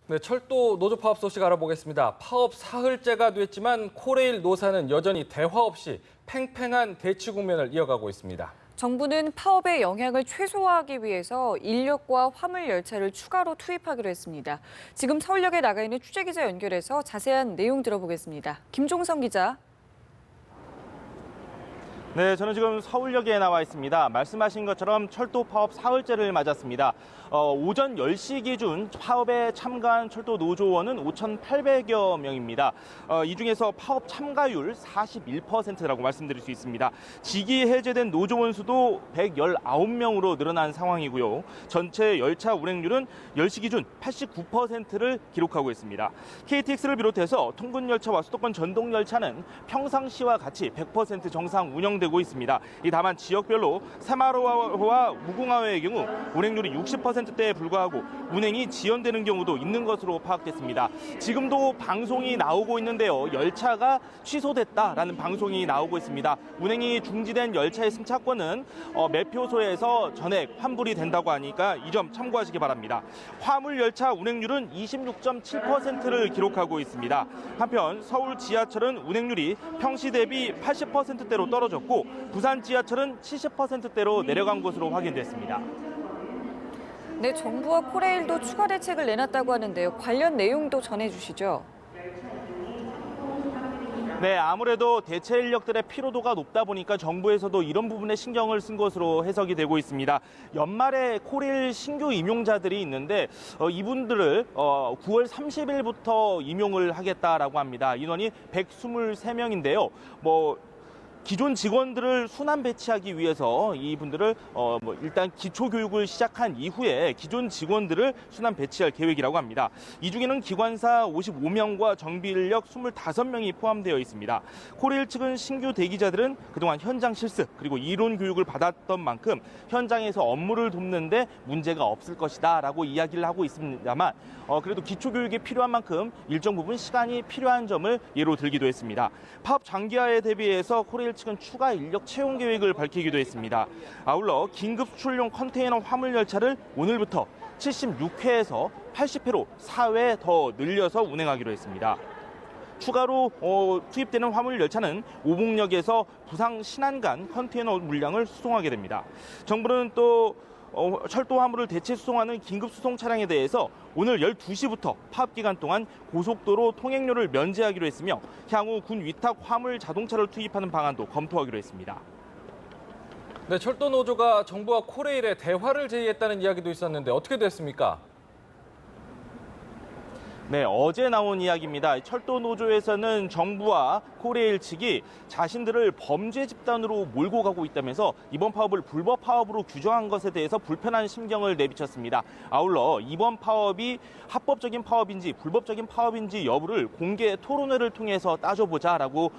네, 철도 노조 파업 소식 알아보겠습니다. 파업 사흘째가 됐지만 코레일 노사는 여전히 대화 없이 팽팽한 대치 국면을 이어가고 있습니다. 정부는 파업의 영향을 최소화하기 위해서 인력과 화물 열차를 추가로 투입하기로 했습니다. 지금 서울역에 나가 있는 취재기자 연결해서 자세한 내용 들어보겠습니다. 김종성 기자. 네, 저는 지금 서울역에 나와 있습니다. 말씀하신 것처럼 철도 파업 사흘째를 맞았습니다. 오전 10시 기준 파업에 참가한 철도 노조원은 5,800여 명입니다. 이 중에서 파업 참가율 41%라고 말씀드릴 수 있습니다. 직위 해제된 노조원 수도 119명으로 늘어난 상황이고요. 전체 열차 운행률은 10시 기준 89%를 기록하고 있습니다. KTX를 비롯해서 통근 열차와 수도권 전동 열차는 평상시와 같이 100% 정상 운영되고 있습니다. 다만 지역별로 새마을호와 무궁화호의 경우 운행률이 60%대에 불과하고 운행이 지연되는 경우도 있는 것으로 파악됐습니다. 지금도 방송이 나오고 있는데요. 열차가 취소됐다라는 방송이 나오고 있습니다. 운행이 중지된 열차의 승차권은 매표소에서 전액 환불이 된다고 하니까 이 점 참고하시기 바랍니다. 화물 열차 운행률은 26.7%를 기록하고 있습니다. 한편 서울 지하철은 운행률이 평시 대비 80%대로 떨어졌고 부산 지하철은 70%대로 내려간 것으로 확인됐습니다. 네, 정부와 코레일도 추가 대책을 내놨다고 하는데요. 관련 내용도 전해주시죠. 네, 아무래도 대체 인력들의 피로도가 높다 보니까 정부에서도 이런 부분에 신경을 쓴 것으로 해석이 되고 있습니다. 연말에 코레일 신규 임용자들이 있는데 이분들을 9월 30일부터 임용을 하겠다라고 합니다. 인원이 123명인데요. 기존 직원들을 순환 배치하기 위해서 이분들을 일단 기초 교육을 시작한 이후에 기존 직원들을 순환 배치할 계획이라고 합니다. 이 중에는 기관사 55명과 정비 인력 25명이 포함되어 있습니다. 코레일 측은 신규 대기자들은 그동안 현장 실습 그리고 이론 교육을 받았던 만큼 현장에서 업무를 돕는데 문제가 없을 것이다라고 이야기를 하고 있습니다만 그래도 기초 교육이 필요한 만큼 일정 부분 시간이 필요한 점을 예로 들기도 했습니다. 파업 장기화에 대비해서 코레일 측은 추가 인력 채용 계획을 밝히기도 했습니다. 아울러 긴급 수출용 컨테이너 화물 열차를 오늘부터 76회에서 80회로 4회 더 늘려서 운행하기로 했습니다. 추가로 투입되는 화물 열차는 오봉역에서 부상 신안 간 컨테이너 물량을 수송하게 됩니다. 정부는 또 철도 화물을 대체 수송하는 긴급 수송 차량에 대해서 오늘 12시부터 파업 기간 동안 고속도로 통행료를 면제하기로 했으며 향후 군 위탁 화물 자동차를 투입하는 방안도 검토하기로 했습니다. 네, 철도 노조가 정부와 코레일에 대화를 제의했다는 이야기도 있었는데 어떻게 됐습니까? 네, 어제 나온 이야기입니다. 철도 노조에서는 정부와 코레일 측이 자신들을 범죄 집단으로 몰고 가고 있다면서 이번 파업을 불법 파업으로 규정한 것에 대해서 불편한 심경을 내비쳤습니다. 아울러 이번 파업이 합법적인 파업인지 불법적인 파업인지 여부를 공개 토론회를 통해서 따져보자라고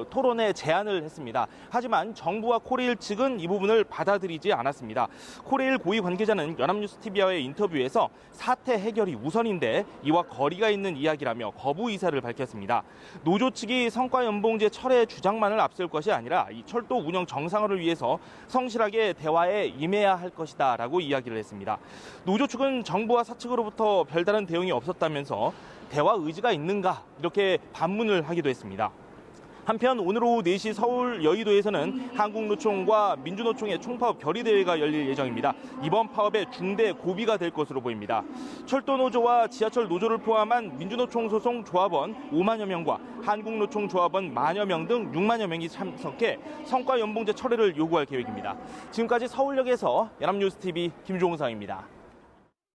토론회 제안을 했습니다. 하지만 정부와 코레일 측은 이 부분을 받아들이지 않았습니다. 코레일 고위 관계자는 연합뉴스TV와의 인터뷰에서 사태 해결이 우선인데 이와 거리가 있는 이야기라며 거부 의사를 밝혔습니다. 노조 측이 성과연봉제 철회 주장만을 앞세울 것이 아니라 이 철도 운영 정상화를 위해서 성실하게 대화에 임해야 할 것이다라고 이야기를 했습니다. 노조 측은 정부와 사측으로부터 별다른 대응이 없었다면서 대화 의지가 있는가 이렇게 반문을 하기도 했습니다. 한편 오늘 오후 4시 서울 여의도에서는 한국노총과 민주노총의 총파업 결의대회가 열릴 예정입니다. 이번 파업의 중대 고비가 될 것으로 보입니다. 철도노조와 지하철 노조를 포함한 민주노총 소속 조합원 5만여 명과 한국노총 조합원 만여 명 등 6만여 명이 참석해 성과연봉제 철회를 요구할 계획입니다. 지금까지 서울역에서 연합뉴스TV 김종상입니다.